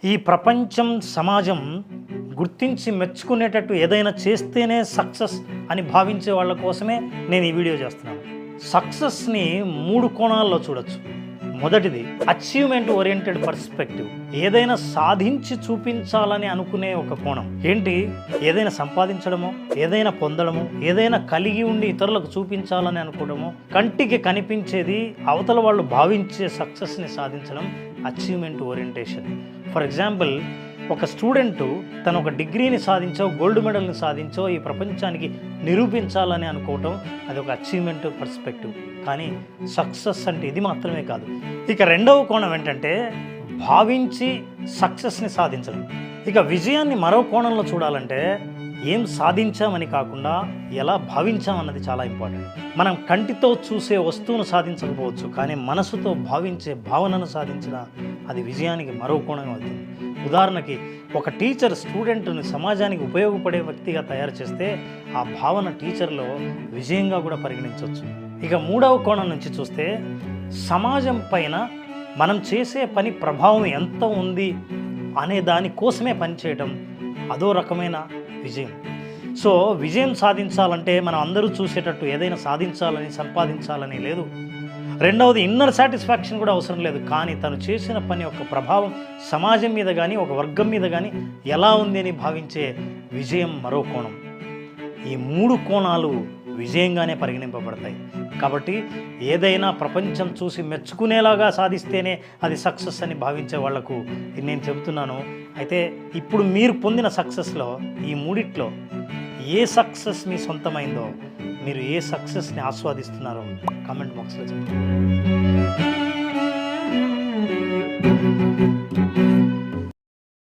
ఈ ప్రపంచం, సమాజం గుర్తించి మెచ్చుకునేటట్టు ఏదైనా చేస్తేనే సక్సెస్ అని భావించే వాళ్ళ కోసమే నేను ఈ వీడియో చేస్తున్నాను. సక్సెస్ని 3 కోణాల్లో చూడొచ్చు. మొదటిది అచీవ్మెంట్ ఓరియంటెడ్ పర్స్పెక్టివ్. ఏదైనా సాధించి చూపించాలని అనుకునే ఒక కోణం. ఏంటి? ఏదైనా సంపాదించడమో, ఏదైనా పొందడమో, ఏదైనా కలిగి ఉండి ఇతరులకు చూపించాలని అనుకోవడమో, కంటికి కనిపించేది అవతల వాళ్ళు భావించే సక్సెస్ని సాధించడం అచీవ్మెంట్ ఓరియంటేషన్. ఫర్ ఎగ్జాంపుల్, ఒక స్టూడెంటు తను ఒక డిగ్రీని సాధించో, గోల్డ్ మెడల్ని సాధించో ఈ ప్రపంచానికి నిరూపించాలని అనుకోవటం అది ఒక అచీవ్మెంట్ పర్స్పెక్టివ్. కానీ సక్సెస్ అంటే ఇది మాత్రమే కాదు. ఇక రెండవ కోణం ఏంటంటే భావించి సక్సెస్ని సాధించడం. ఇక విజయాన్ని మరో కోణంలో చూడాలంటే ఏం సాధించామని కాకుండా ఎలా భావించామన్నది చాలా ఇంపార్టెంట్. మనం కంటితో చూసే వస్తువును సాధించకపోవచ్చు, కానీ మనసుతో భావించే భావనను సాధించిన అది విజయానికి మరో కోణం అవుతుంది. ఉదాహరణకి, ఒక టీచర్ స్టూడెంట్ని సమాజానికి ఉపయోగపడే వ్యక్తిగా తయారు చేస్తే ఆ భావన టీచర్లో విజయంగా కూడా పరిగణించవచ్చు. ఇక మూడవ కోణం నుంచి చూస్తే సమాజం పైన మనం చేసే పని ప్రభావం ఎంత ఉంది అనే దానికోసమే పనిచేయడం అదో రకమైన విజయం. సో విజయం సాధించాలంటే మనం అందరూ చూసేటట్టు ఏదైనా సాధించాలని, సంపాదించాలని లేదు. రెండవది ఇన్నర్ సాటిస్ఫాక్షన్ కూడా అవసరం లేదు. కానీ తను చేసిన పని యొక్క ప్రభావం సమాజం మీద కానీ, ఒక వర్గం మీద కానీ ఎలా ఉంది అని భావించే విజయం మరో కోణం. ఈ 3 కోణాలు విజయంగానే పరిగణింపబడతాయి. కాబట్టి ఏదైనా ప్రపంచం చూసి మెచ్చుకునేలాగా సాధిస్తేనే అది సక్సెస్ అని భావించే వాళ్లకు నేను చెబుతున్నాను. అయితే ఇప్పుడు మీరు పొందిన సక్సెస్లో ఈ 3 ఏ సక్సెస్ మీ సొంతమైందో, మీరు ఏ సక్సెస్ని ఆస్వాదిస్తున్నారో కామెంట్ బాక్స్లో చెప్పండి.